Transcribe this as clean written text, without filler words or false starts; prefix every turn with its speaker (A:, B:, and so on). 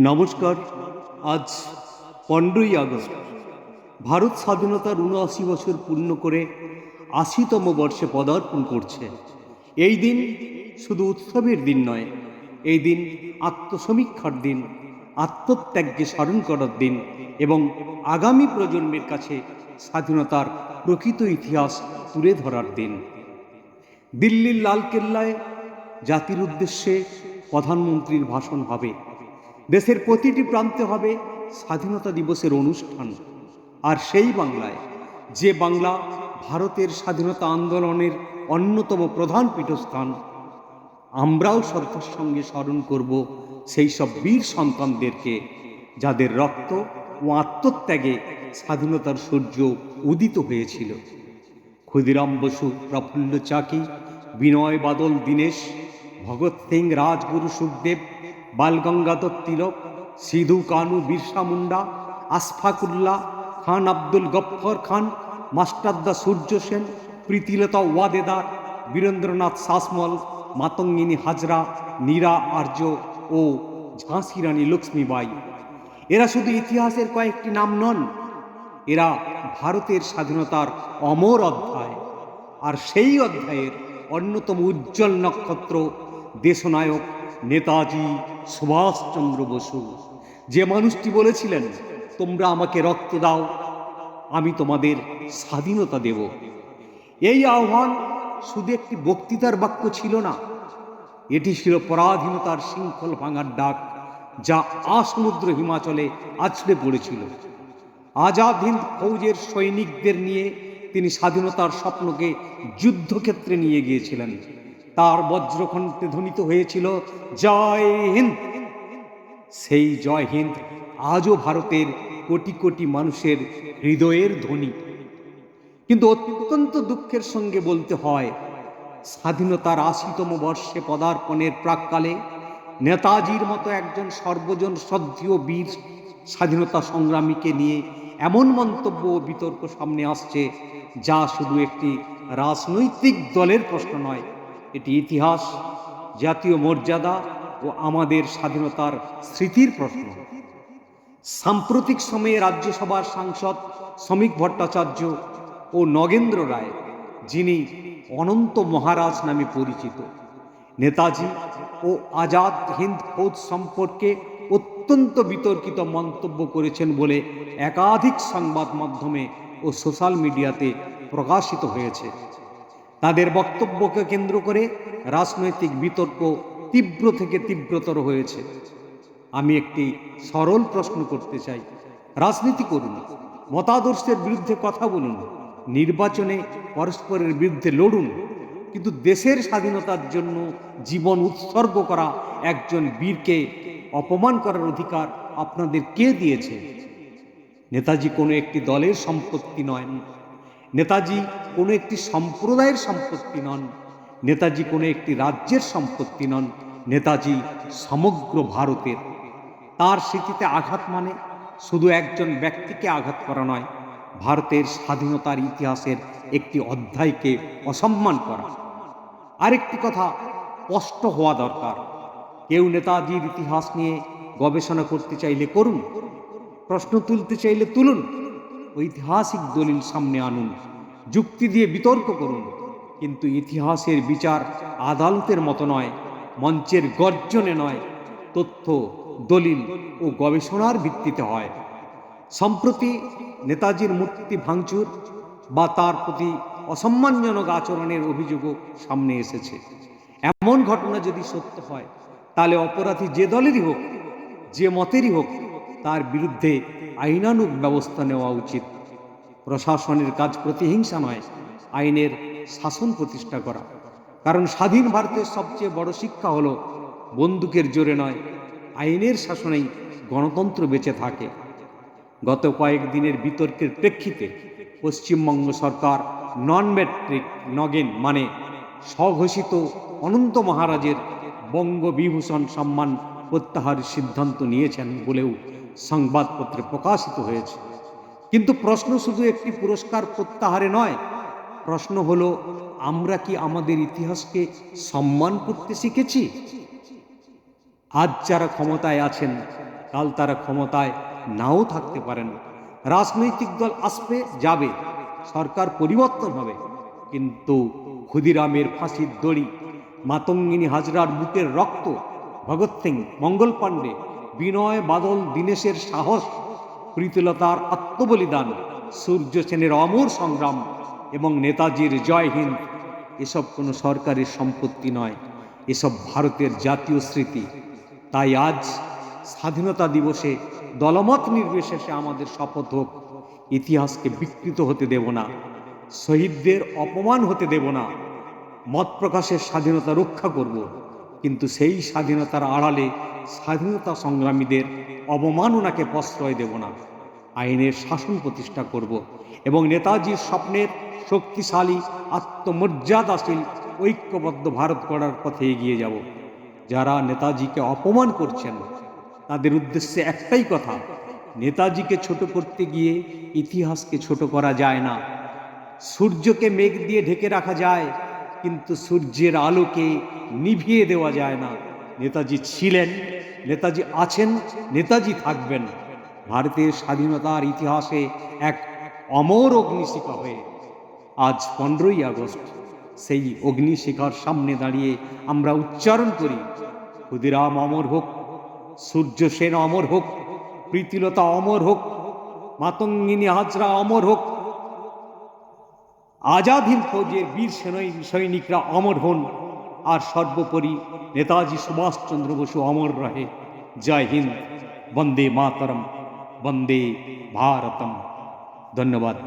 A: নমস্কার। আজ 15ই আগস্ট ভারত স্বাধীনতার ৭৯ বছর পূর্ণ করে ৮০তম বর্ষে পদার্পণ করছে। এই দিন শুধু উৎসবের দিন নয়, এই দিন আত্মসমীক্ষার দিন, আত্মত্যাগকে স্মরণ করার দিন এবং আগামী প্রজন্মের কাছে স্বাধীনতার প্রকৃত ইতিহাস তুলে ধরার দিন। দিল্লির লালকেল্লায় জাতির উদ্দেশ্যে প্রধানমন্ত্রীর ভাষণ হবে। দেশের প্রতিটি প্রান্তে হবে স্বাধীনতা দিবসের অনুষ্ঠান। আর সেই বাংলায়, যে বাংলা ভারতের স্বাধীনতা আন্দোলনের অন্যতম প্রধান পীঠস্থান, আমরাও শ্রদ্ধার সঙ্গে স্মরণ করব সেই সব বীর সন্তানদেরকে, যাদের রক্ত ও আত্মত্যাগে স্বাধীনতার সূর্য উদিত হয়েছিল। ক্ষুদিরাম বসু, প্রফুল্ল চাকি, বিনয় বাদল দীনেশ, ভগৎ সিং, রাজগুরু সুখদেব, বাল গঙ্গাধর তিলক, সিধু কানু, বিরসা মুন্ডা, আশফাকুল্লাহ খান, আব্দুল গফ্ফর খান, মাস্টারদা সূর্য সেন, প্রীতিলতা ওয়াদেদার, বীরেন্দ্রনাথ শাসমল, মাতঙ্গিনী হাজরা, মীরা আর্য ও ঝাঁসি রানী লক্ষ্মীবাই। এরা শুধু ইতিহাসের কয়েকটি নাম নন, এরা ভারতের স্বাধীনতার অমর অধ্যায়। আর সেই অধ্যায়ের অন্যতম উজ্জ্বল নক্ষত্র দেশনায়ক নেতাজি সুভাষচন্দ্র বসু, যে মানুষটি বলেছিলেন, তোমরা আমাকে রক্ত দাও, আমি তোমাদের স্বাধীনতা দেব। এই আহ্বান শুধু একটি বক্তৃতার বাক্য ছিল না, এটি ছিল পরাধীনতার শৃঙ্খল ভাঙার ডাক, যা আসমুদ্র হিমাচলে আছড়ে পড়েছিল। আজাদ হিন্দ ফৌজের সৈনিকদের নিয়ে তিনি স্বাধীনতার স্বপ্নকে যুদ্ধক্ষেত্রে নিয়ে গিয়েছিলেন। তার বজ্রকণ্ঠে ধ্বনিত হয়েছিল জয় হিন্দ। সেই জয় হিন্দ আজও ভারতের কোটি কোটি মানুষের হৃদয়ের ধ্বনি। কিন্তু অত্যন্ত দুঃখের সঙ্গে বলতে হয়, স্বাধীনতার ৮০তম বর্ষে পদার্পণের প্রাক্কালে নেতাজির মতো একজন সর্বজন শ্রদ্ধেয় বীর স্বাধীনতা সংগ্রামীকে নিয়ে এমন মন্তব্য ও বিতর্ক সামনে আসছে, যা শুধু একটি রাজনৈতিক দলের প্রশ্ন নয়, এটি ইতিহাস, জাতীয় মর্যাদা ও আমাদের স্বাধীনতার স্মৃতির প্রশ্ন। সাম্প্রতিক সময়ে রাজ্যসভার সাংসদ শ্রমিক ভট্টাচার্য ও নগেন্দ্র রায়, যিনি অনন্ত মহারাজ নামে পরিচিত, নেতাজি ও আজাদ হিন্দ ফৌজ সম্পর্কে অত্যন্ত বিতর্কিত মন্তব্য করেছেন বলে একাধিক সংবাদ মাধ্যমে ও সোশ্যাল মিডিয়াতে প্রকাশিত হয়েছে। তাদের বক্তব্যকে কেন্দ্র করে রাজনৈতিক বিতর্ক তীব্র থেকে তীব্রতর হয়েছে। আমি একটি সরল প্রশ্ন করতে চাই, রাজনীতি করুন, মতাদর্শের বিরুদ্ধে কথা বলুন, নির্বাচনে পরস্পরের বিরুদ্ধে লড়ুন, কিন্তু দেশের স্বাধীনতার জন্য জীবন উৎসর্গ করা একজন বীরকে অপমান করার অধিকার আপনাদের কে দিয়েছে? নেতাজি কোনো একটি দলের সম্পত্তি নন, নেতাজি কোনো একটি সম্প্রদায়ের সম্পত্তি নন, নেতাজি কোনো একটি রাজ্যের সম্পত্তি নন, নেতাজি সমগ্র ভারতের। তার স্মৃতিতে আঘাত মানে শুধু একজন ব্যক্তিকে আঘাত করা নয়, ভারতের স্বাধীনতার ইতিহাসের একটি অধ্যায়কে অসম্মান করা। আরেকটি কথা স্পষ্ট হওয়া দরকার, কেউ নেতাজির ইতিহাস নিয়ে গবেষণা করতে চাইলে করুন, প্রশ্ন তুলতে চাইলে তুলুন, ঐতিহাসিক দলিল সামনে আনুন, যুক্তি দিয়ে বিতর্ক করুন, কিন্তু ইতিহাসের বিচার আদালতের মতো নয়, মঞ্চের গর্জনে নয়, তথ্য, দলিল ও গবেষণার ভিত্তিতে হয়। সম্প্রতি নেতাজির মূর্তি ভাঙচুর বা তার প্রতি অসম্মানজনক আচরণের অভিযোগও সামনে এসেছে। এমন ঘটনা যদি সত্য হয়, তাহলে অপরাধী যে দলেরই হোক, যে মতেরই হোক, তার বিরুদ্ধে আইনানুগ ব্যবস্থা নেওয়া উচিত। প্রশাসনের কাজ প্রতিহিংসা নয়, আইনের শাসন প্রতিষ্ঠা করা। কারণ স্বাধীন ভারতের সবচেয়ে বড় শিক্ষা হলো, বন্দুকের জোরে নয়, আইনের শাসনেই গণতন্ত্র বেঁচে থাকে। গত কয়েকদিনের বিতর্কের প্রেক্ষিতে পশ্চিমবঙ্গ সরকার নন ম্যাট্রিক নগেন মানে স্বঘোষিত অনন্ত মহারাজের বঙ্গবিভূষণ সম্মান প্রত্যাহারের সিদ্ধান্ত নিয়েছেন বলেও সংবাদপত্রে প্রকাশিত হয়েছে। কিন্তু প্রশ্ন শুধু একটি পুরস্কার প্রত্যাহারে নয়, প্রশ্ন হলো, আমরা কি আমাদের ইতিহাসকে সম্মান করতে শিখেছি? আজ যারা ক্ষমতায় আছেন কাল তারা ক্ষমতায় নাও থাকতে পারেন। রাজনৈতিক দল আসবে যাবে, সরকার পরিবর্তন হবে, কিন্তু ক্ষুদিরামের ফাঁসির দড়ি, মাতঙ্গিনী হাজরার বুকের রক্ত, ভগৎ সিং, মঙ্গল পাণ্ডে, বিনয় বাদল দীনেশের সাহস, প্রীতিলতার আত্মবলিদান, সূর্য সেনের অমর সংগ্রাম এবং নেতাজির জয় হিন্দ, এসব কোনো সরকারের সম্পত্তি নয়, এসব ভারতের জাতীয় স্মৃতি। তাই আজ স্বাধীনতা দিবসে দলমত নির্বিশেষে আমাদের শপথ হোক, ইতিহাসকে বিকৃত হতে দেব না, শহীদদের অপমান হতে দেব না, মত প্রকাশের স্বাধীনতা রক্ষা করব, কিন্তু সেই স্বাধীনতার আড়ালে স্বাধীনতা সংগ্রামীদের অবমাননাকে প্রশ্রয় দেব না। আইনের শাসন প্রতিষ্ঠা করব এবং নেতাজির স্বপ্নের শক্তিশালী, আত্মমর্যাদাশীল, ঐক্যবদ্ধ ভারত গড়ার পথে এগিয়ে যাব। যারা নেতাজিকে অপমান করছেন তাদের উদ্দেশ্যে একটাই কথা, নেতাজিকে ছোট করতে গিয়ে ইতিহাসকে ছোট করা যায় না। সূর্যকে মেঘ দিয়ে ঢেকে রাখা যায়, কিন্তু সূর্যের আলোকে নিভিয়ে দেওয়া যায় না। নেতাজি ছিলেন, নেতাজি আছেন, নেতাজি থাকবেন ভারতের স্বাধীনতার ইতিহাসে এক অমর অগ্নিশিখা হয়ে। আজ 15ই আগস্ট সেই অগ্নিশিখার সামনে দাঁড়িয়ে আমরা উচ্চারণ করি, ক্ষুদিরাম অমর হোক, সূর্য সেন অমর হোক, প্রীতিলতা অমর হোক, মাতঙ্গিনী হাজরা অমর হোক, আজাদ হিন্দ ফৌজের বীর সৈনিকরা অমর হন, আর সর্বোপরি নেতাজি সুভাষচন্দ্র বসু অমর রহে। জয় হিন্দ, বন্দে মাতরম, বন্দে ভারতম। ধন্যবাদ।